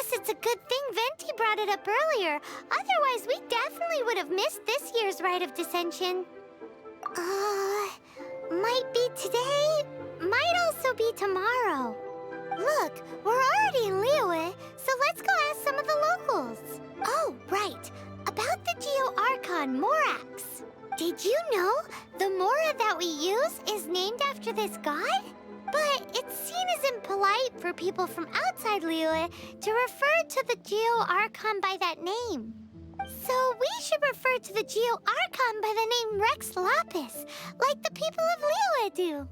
guess it's a good thing Venti brought it up earlier. Otherwise, we definitely would have missed this year's Rite of Dissension. Might be today, might also be tomorrow. Look, we're already in Liyue, so let's go ask some of the locals. Oh, right. About the Geo-Archon Morax. Did you know the Mora that we use is named after this god? But it's seen as impolite for people from outside Liyue to refer to the Geo-Archon by that name. So we should refer to the Geo-Archon by the name Rex Lapis, like the people of Liyue do.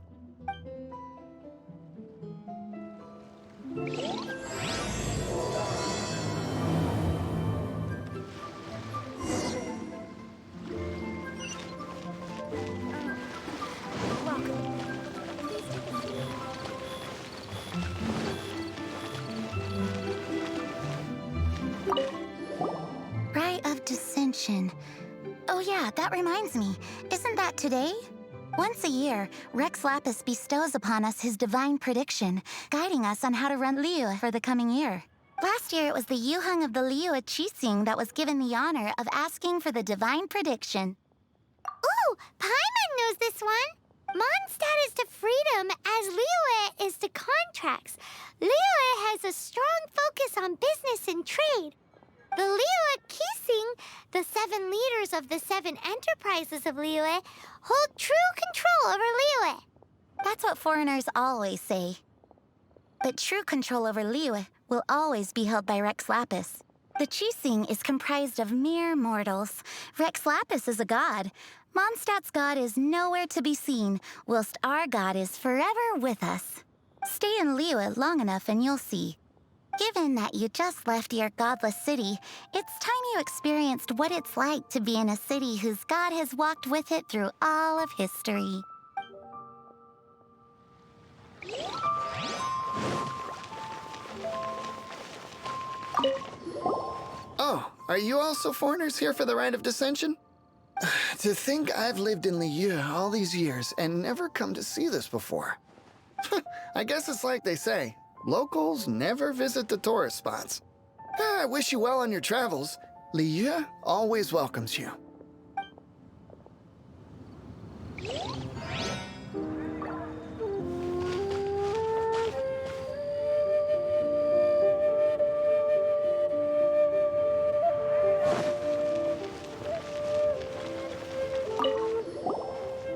Rite of Dissension. Oh yeah, that reminds me. Isn't that today? Once a year, Rex Lapis bestows upon us his divine prediction, guiding us on how to run Liyue for the coming year. Last year, it was the Yuheng of the Liyue Qixing that was given the honor of asking for the divine prediction. Ooh, Paimon knows this one. Mondstadt is to freedom as Liyue is to contracts. Liyue has a strong focus on business and trade. The Liyue Qixing, the 7 leaders of the 7 enterprises of Liyue, hold true control over Liyue. That's what foreigners always say. But true control over Liyue will always be held by Rex Lapis. The Qixing is comprised of mere mortals. Rex Lapis is a god. Mondstadt's god is nowhere to be seen, whilst our god is forever with us. Stay in Liyue long enough and you'll see. Given that you just left your godless city, it's time you experienced what it's like to be in a city whose god has walked with it through all of history. Oh, are you also foreigners here for the Rite of Dissension? To think I've lived in Liyue all these years and never come to see this before. I guess it's like they say, locals never visit the tourist spots. I wish you well on your travels. Liyue always welcomes you.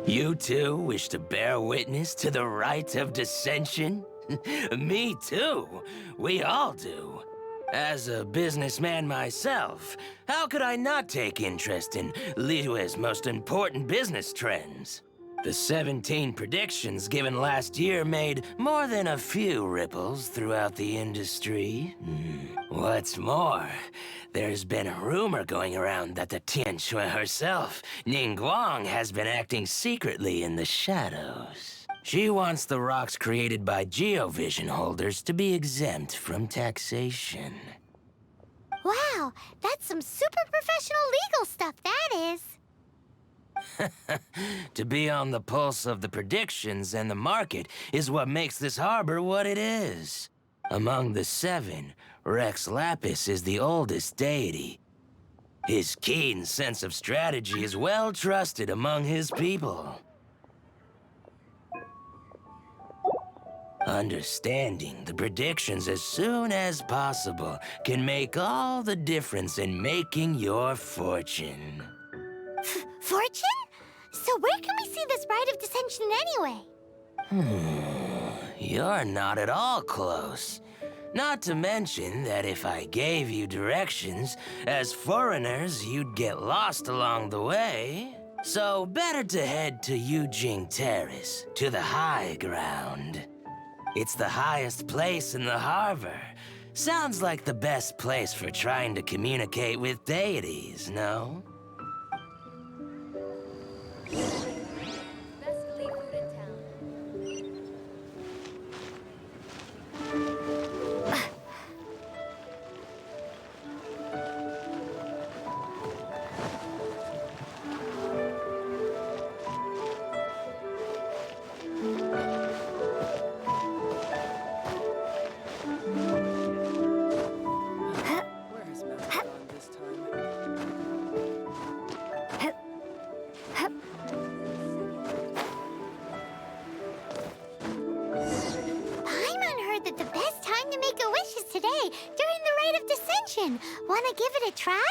You too wish to bear witness to the Rite of Dissension? Me too. We all do. As a businessman myself, how could I not take interest in Liyue's most important business trends? The 17 predictions given last year made more than a few ripples throughout the industry. What's more, there's been a rumor going around that the Tianxue herself, Ningguang, has been acting secretly in the shadows. She wants the rocks created by Geovision holders to be exempt from taxation. Wow, that's some super professional legal stuff, that is. To be on the pulse of the predictions and the market is what makes this harbor what it is. Among the 7, Rex Lapis is the oldest deity. His keen sense of strategy is well trusted among his people. Understanding the predictions as soon as possible can make all the difference in making your fortune. Fortune? So where can we see this Rite of Dissension anyway? You're not at all close. Not to mention that if I gave you directions, as foreigners, you'd get lost along the way. So better to head to Yujing Terrace, to the high ground. It's the highest place in the harbor. Sounds like the best place for trying to communicate with deities, no? today during the Rite of Dissension. Wanna give it a try?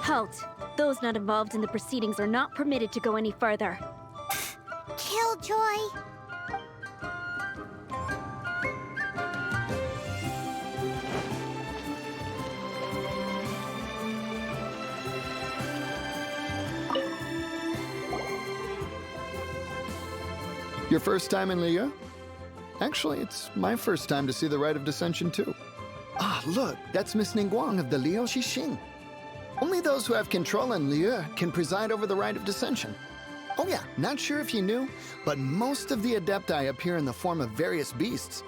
Halt! Those not involved in the proceedings are not permitted to go any further. Killjoy. Your first time in Liyue? Actually, it's my first time to see the Rite of Dissension, too. Ah, look, that's Miss Ningguang of the Liu Xixing. Only those who have control in Liyue can preside over the Rite of Dissension. Oh yeah, not sure if you knew, but most of the Adepti appear in the form of various beasts.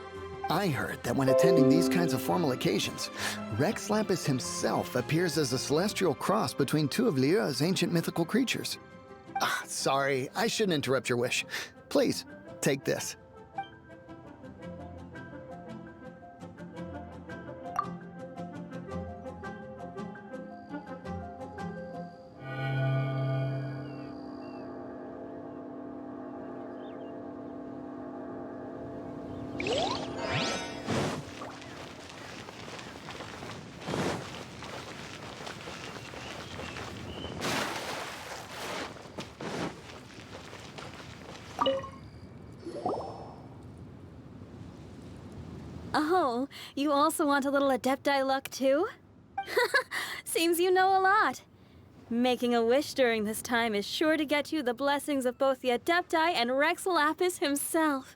I heard that when attending these kinds of formal occasions, Rex Lapis himself appears as a celestial cross between two of Liyue's ancient mythical creatures. Ah, sorry, I shouldn't interrupt your wish. Please, take this. Oh, you also want a little Adepti luck too? Seems you know a lot. Making a wish during this time is sure to get you the blessings of both the Adepti and Rex Lapis himself.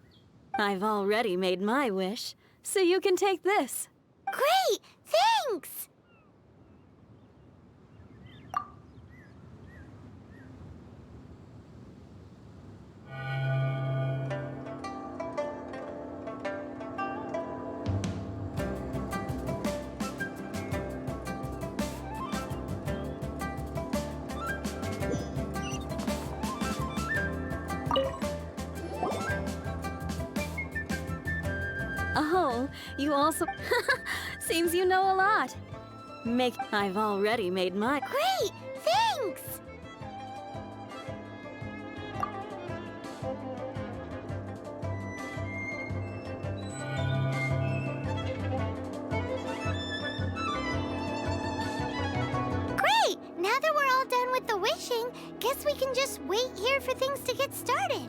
I've already made my wish, so you can take this. Great! Thanks! Oh, you also... Seems you know a lot. I've already made my... Great! Thanks! Great! Now that we're all done with the wishing, guess we can just wait here for things to get started.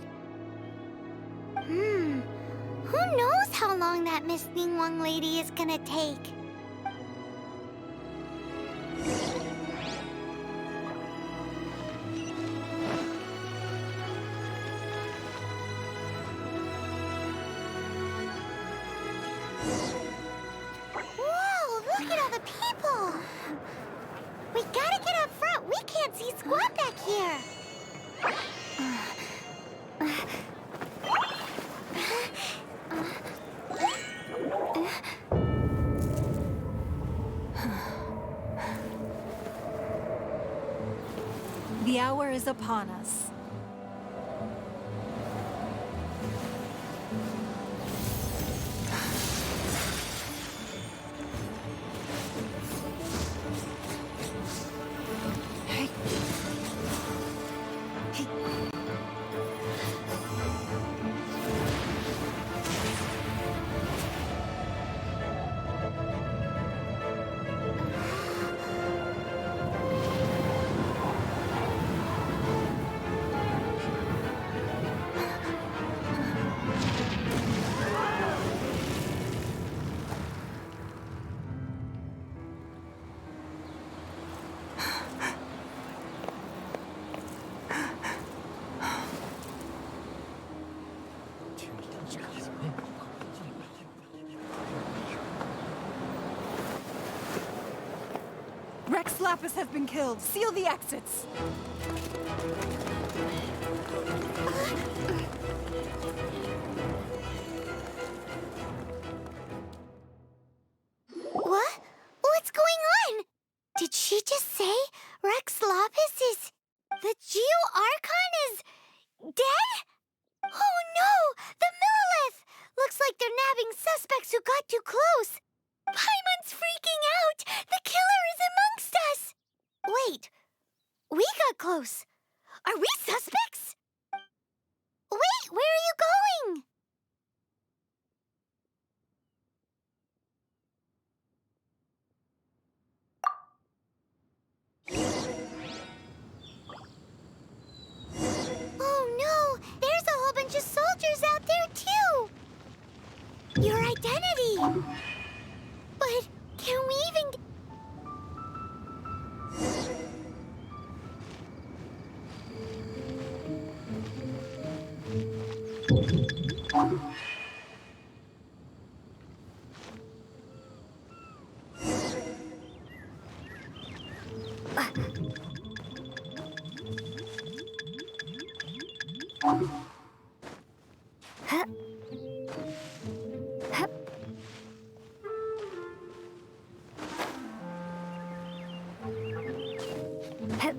Who knows how long that Miss Ningguang lady is gonna take? Whoa, look at all the people! We gotta get up front. We can't see squat back here. The hour is upon us. Rex Lapis has been killed. Seal the exits. What? What's going on? Did she just say Rex Lapis is... the Geo Archon is... dead? Oh no! The Millilith! Looks like they're nabbing suspects who got too close. Paimon's freaking out! The killer is amongst us! Wait, we got close. Are we suspects? Wait, where are you going? Oh no! There's a whole bunch of soldiers out there too! Your identity! But can we even... Huh? Huh? Huh? Huh?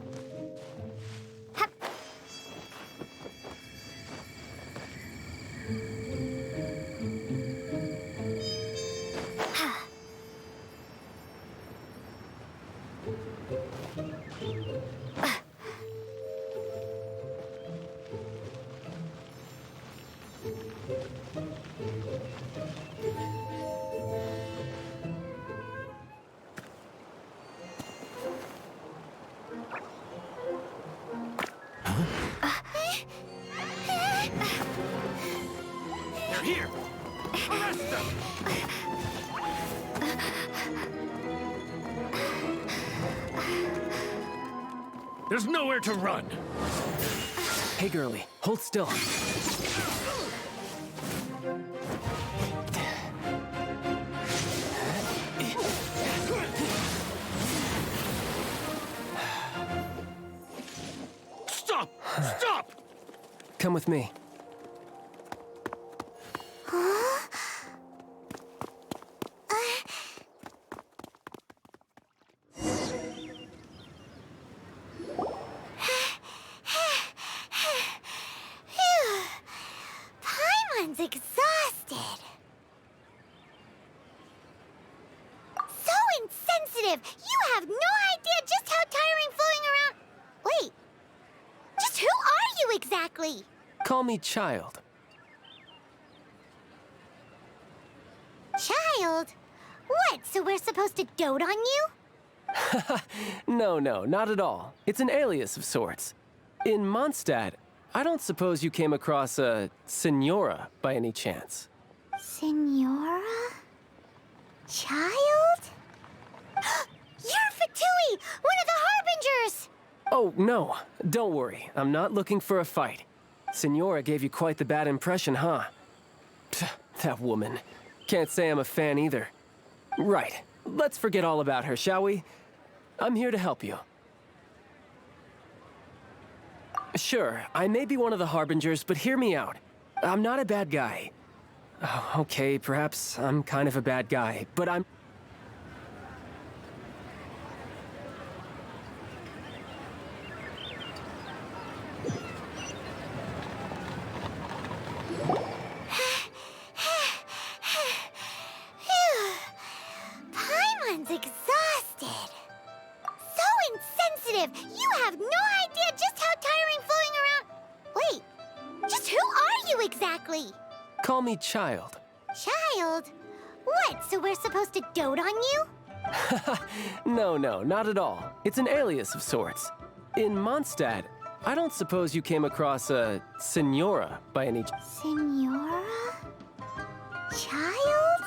They're here! Arrest them! There's nowhere to run! Hey, girlie, hold still. Stop! Stop! Come with me. Phew. Paimon's exhausted. So insensitive! You have no idea just how tiring floating around... Wait. Just who are you exactly? Call me Child. Child? What, so we're supposed to dote on you? No, not at all. It's an alias of sorts. In Mondstadt, I don't suppose you came across a Senora by any chance. Senora? Child? You're Fatui, one of the Harbingers! Oh, no. Don't worry. I'm not looking for a fight. Senora gave you quite the bad impression, huh? That woman. Can't say I'm a fan either. Right. Let's forget all about her, shall we? I'm here to help you. Sure, I may be one of the Harbingers, but hear me out. I'm not a bad guy. Oh, okay, perhaps I'm kind of a bad guy, but I'm... Phew. Paimon's exhausted. So insensitive! You have no idea just how tiring floating around... Wait, just who are you exactly? Call me Child. Child? What, so we're supposed to dote on you? No, not at all. It's an alias of sorts. In Mondstadt, I don't suppose you came across a Senora by any... Senora? Child?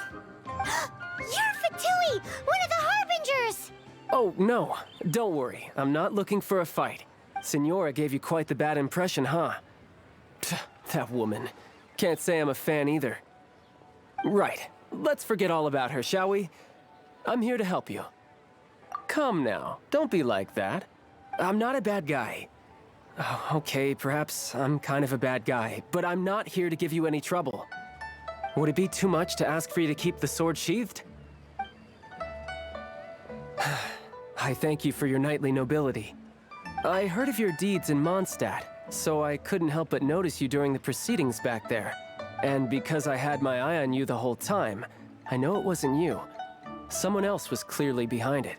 You're Fatui, one of the Harbingers! Oh, no. Don't worry. I'm not looking for a fight. Senora gave you quite the bad impression, huh? That woman. Can't say I'm a fan either. Right. Let's forget all about her, shall we? I'm here to help you. Come now, don't be like that. I'm not a bad guy. Oh, okay, perhaps I'm kind of a bad guy, but I'm not here to give you any trouble. Would it be too much to ask for you to keep the sword sheathed? I thank you for your knightly nobility. I heard of your deeds in Mondstadt, so I couldn't help but notice you during the proceedings back there. And because I had my eye on you the whole time, I know it wasn't you. Someone else was clearly behind it.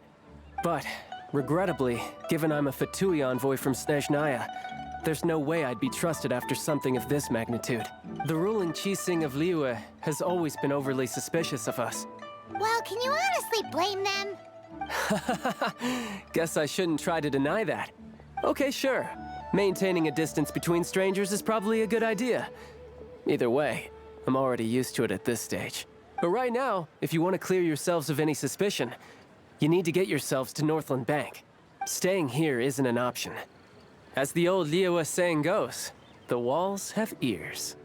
But, regrettably, given I'm a Fatui envoy from Snezhnaya, there's no way I'd be trusted after something of this magnitude. The ruling Qixing of Liyue has always been overly suspicious of us. Well, can you honestly blame them? Guess I shouldn't try to deny that. Okay, sure. Maintaining a distance between strangers is probably a good idea. Either way, I'm already used to it at this stage. But right now, if you want to clear yourselves of any suspicion, you need to get yourselves to Northland Bank. Staying here isn't an option. As the old Liyue saying goes, the walls have ears.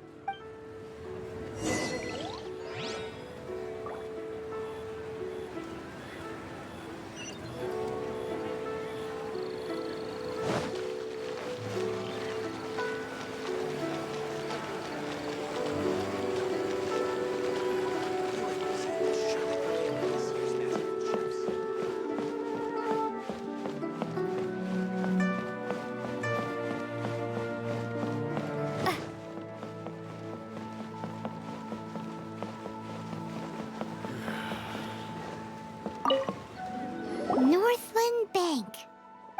Northland Bank.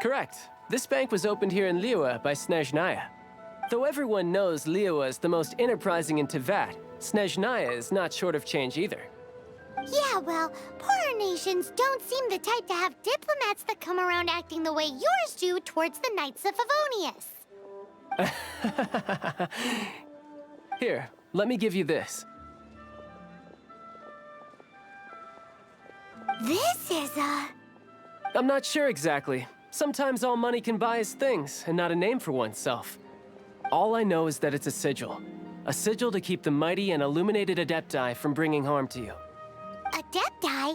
Correct. This bank was opened here in Liyue by Snezhnaya. Though everyone knows Liyue is the most enterprising in Teyvat, Snezhnaya is not short of change either. Yeah, well, poorer nations don't seem the type to have diplomats that come around acting the way yours do towards the Knights of Favonius. Here, let me give you this. This is a... I'm not sure exactly. Sometimes all money can buy is things, and not a name for oneself. All I know is that it's a sigil. A sigil to keep the mighty and illuminated Adepti from bringing harm to you. Adepti?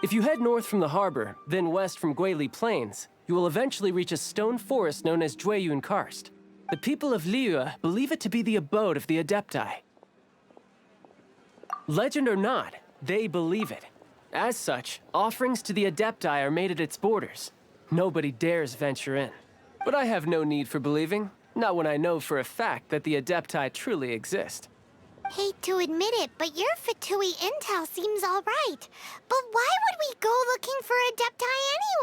If you head north from the harbor, then west from Guili Plains, you will eventually reach a stone forest known as Jueyun Karst. The people of Liyue believe it to be the abode of the Adepti. Legend or not, they believe it. As such, offerings to the Adepti are made at its borders. Nobody dares venture in. But I have no need for believing, not when I know for a fact that the Adepti truly exist. Hate to admit it, but your Fatui intel seems all right. But why would we go looking for Adepti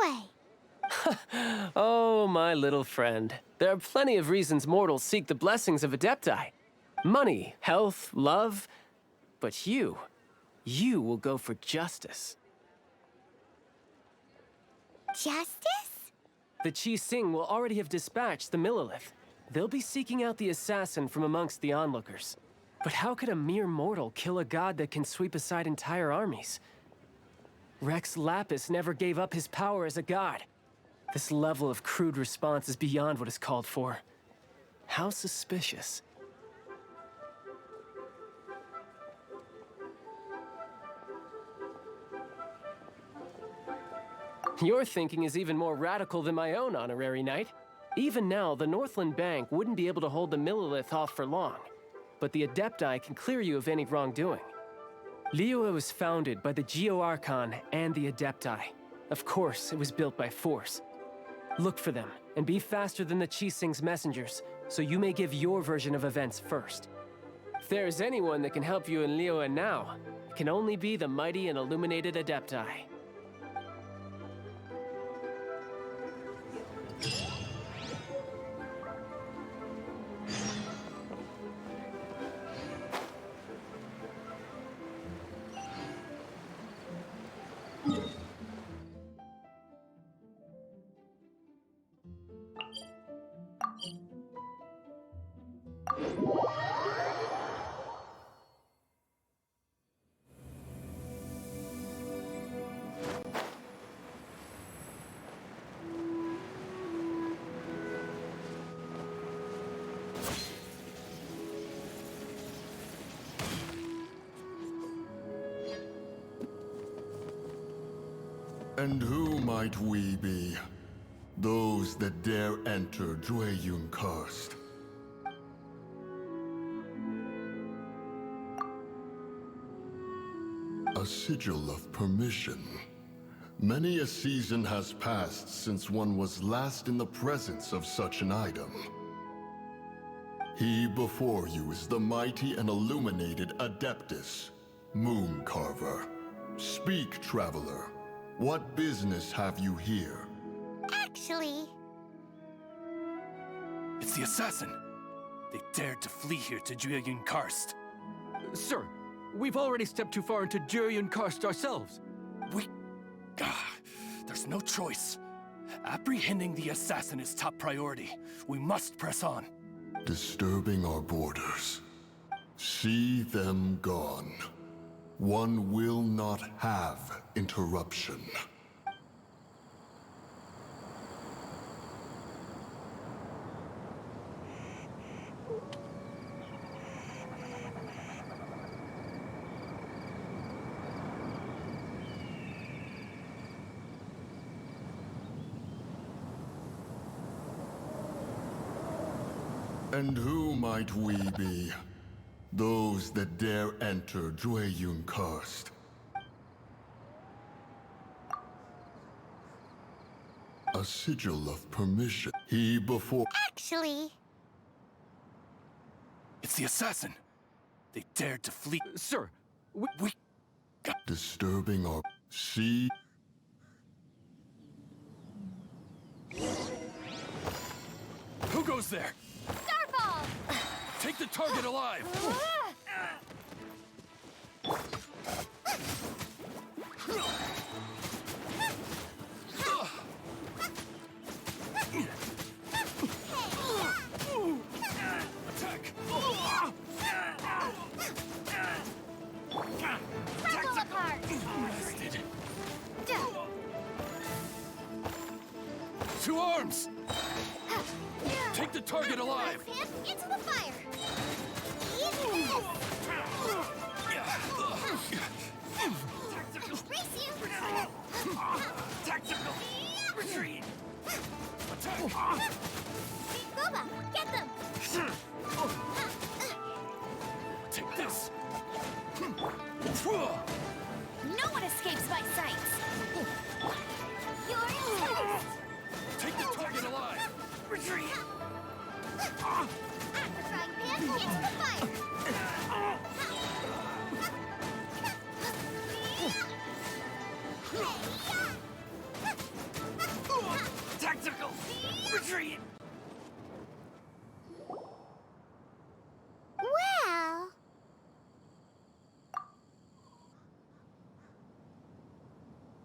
anyway? Oh, my little friend. There are plenty of reasons mortals seek the blessings of Adepti. Money, health, love. But you will go for justice. Justice? The Qixing will already have dispatched the Millilith. They'll be seeking out the assassin from amongst the onlookers. But how could a mere mortal kill a god that can sweep aside entire armies? Rex Lapis never gave up his power as a god. This level of crude response is beyond what is called for. How suspicious. Your thinking is even more radical than my own, Honorary Knight. Even now, the Northland Bank wouldn't be able to hold the Millilith off for long. But the Adepti can clear you of any wrongdoing. Liyue was founded by the Geo-Archon and the Adepti. Of course, it was built by force. Look for them, and be faster than the Qixing's messengers, so you may give your version of events first. If there is anyone that can help you in Liyue now, it can only be the mighty and illuminated Adepti. And who might we be? Those that dare enter Jueyun Karst. A sigil of permission. Many a season has passed since one was last in the presence of such an item. He before you is the mighty and illuminated Adeptus, Moon Carver. Speak, traveler. What business have you here? Actually, It's the assassin. They dared to flee here to Jueyun Karst. Sir, we've already stepped too far into Jueyun Karst ourselves. There's no choice. Apprehending the assassin is top priority. We must press on. Disturbing our borders. See them gone. One will not have interruption. And who might we be? Those that dare enter Jueyun Karst. A sigil of permission. He before... actually, It's the assassin. They dared to flee. Sir, We... Disturbing our... See... Who goes there? Starfall! Take the target alive! Attack! Crackle apart! Blasted. Two arms! Take the target alive! Hand into the fire! Brace you! Tactical retreat! Attack! Boba, get them! Take this! No one escapes my sights! You're toast! Take the target alive! Retreat! At the frying pan, into the fire! Tactical retreat! Well...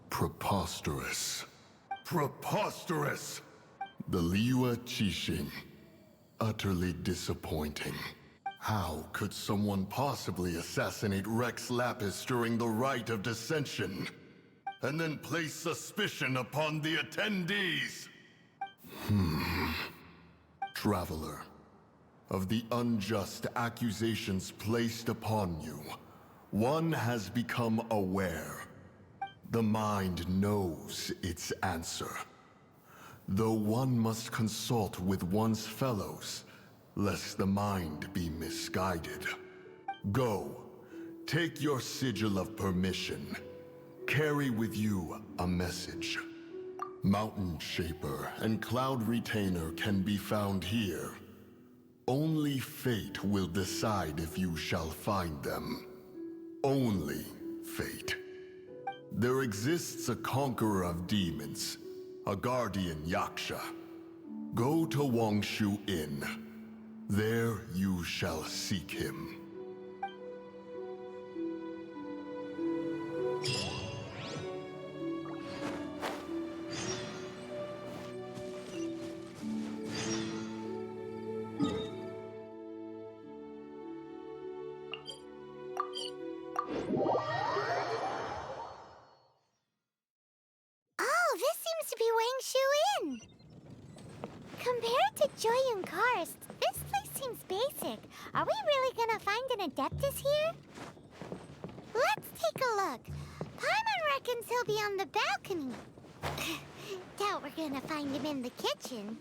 Preposterous. Preposterous! The Liyue Qixing. Utterly disappointing. How could someone possibly assassinate Rex Lapis during the rite of dissension? And then place suspicion upon the attendees? Traveler, of the unjust accusations placed upon you, one has become aware. The mind knows its answer. Though one must consult with one's fellows, lest the mind be misguided. Go, take your sigil of permission. Carry with you a message. Mountain Shaper and Cloud Retainer can be found here. Only fate will decide if you shall find them. Only fate. There exists a conqueror of demons, a guardian Yaksha. Go to Wangshu Inn. There you shall seek him. Oh, this seems to be Wangshu Inn! Compared to Jueyun Karst, this place seems basic. Are we really gonna find an Adeptus here? Let's take a look. Paimon reckons he'll be on the balcony. Doubt we're gonna find him in the kitchen.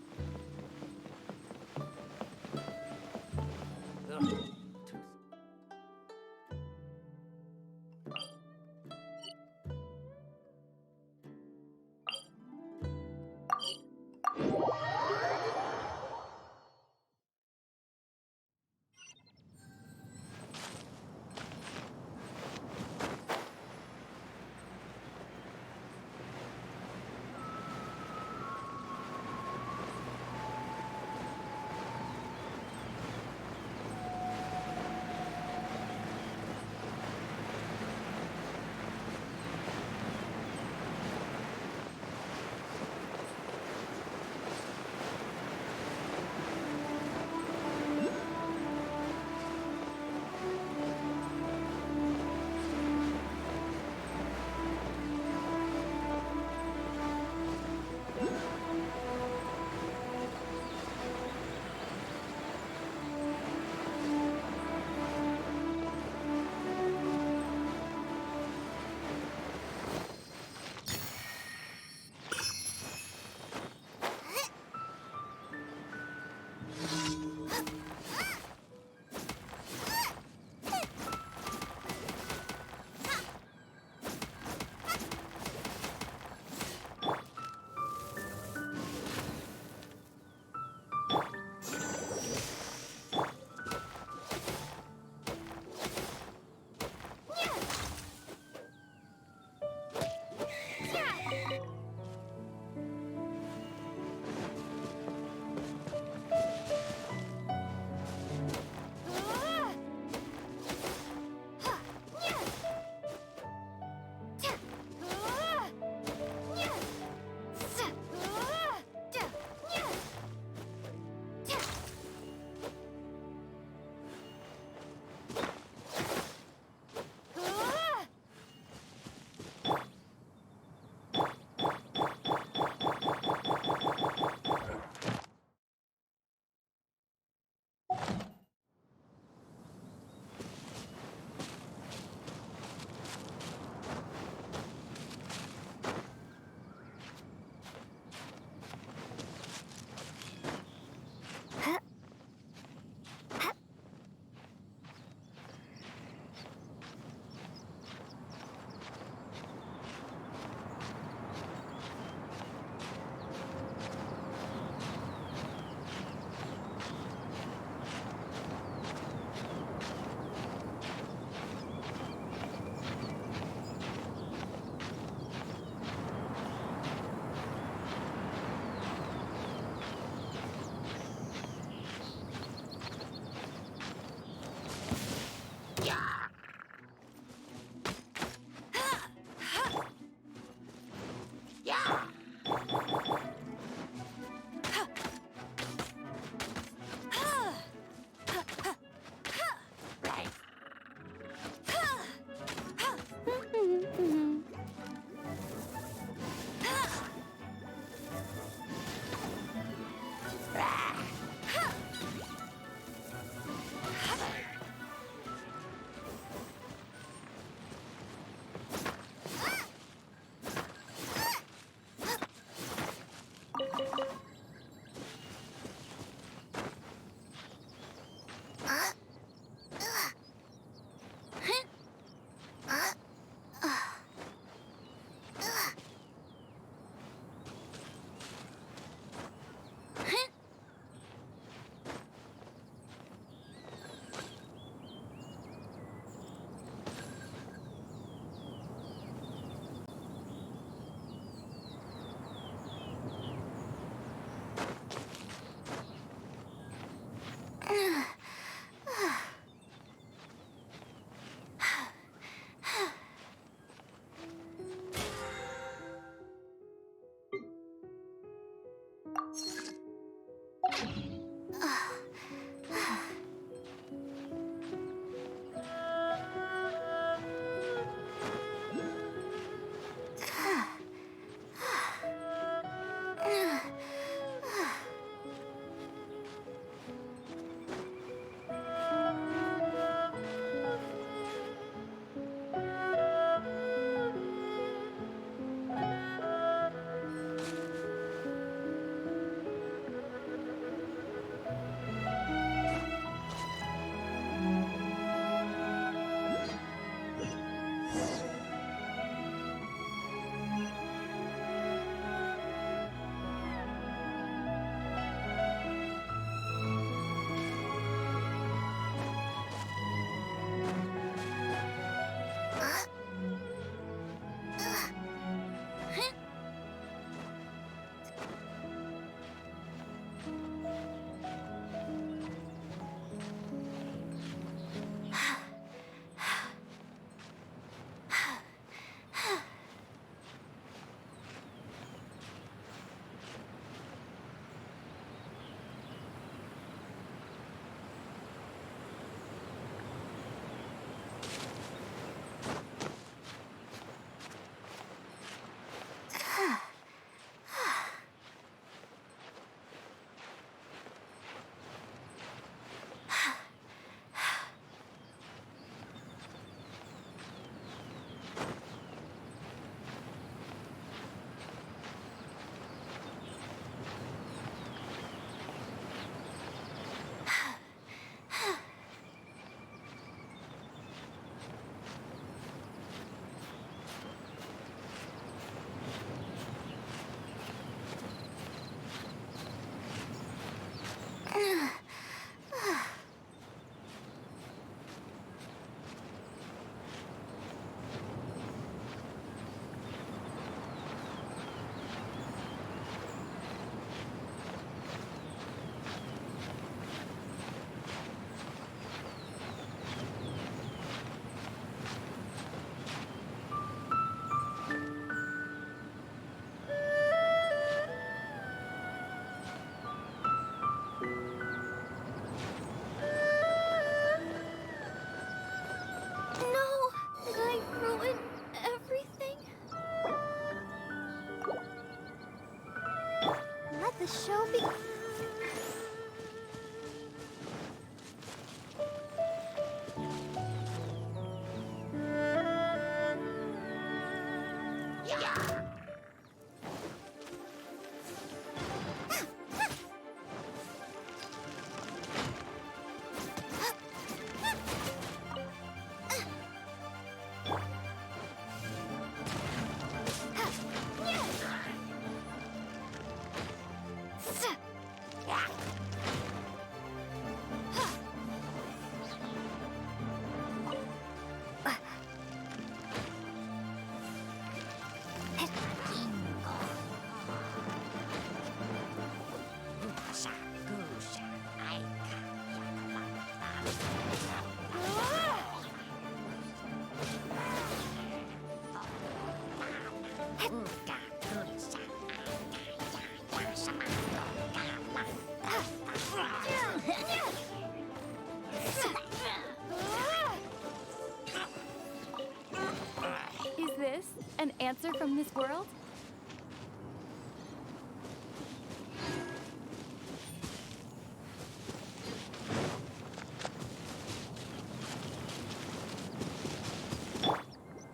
Is this an answer from this world?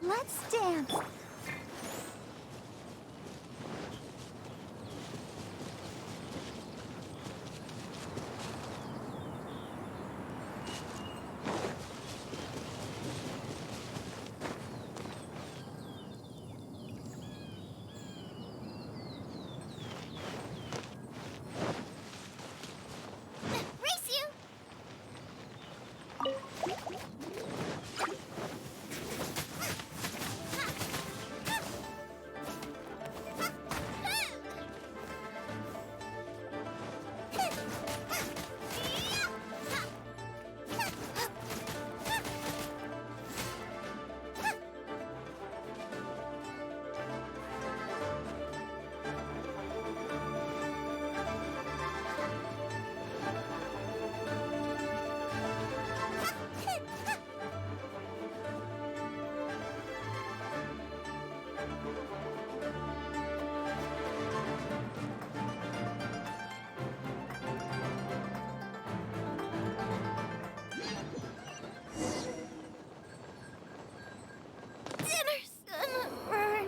Let's dance. Race you! Dinner's gonna burn.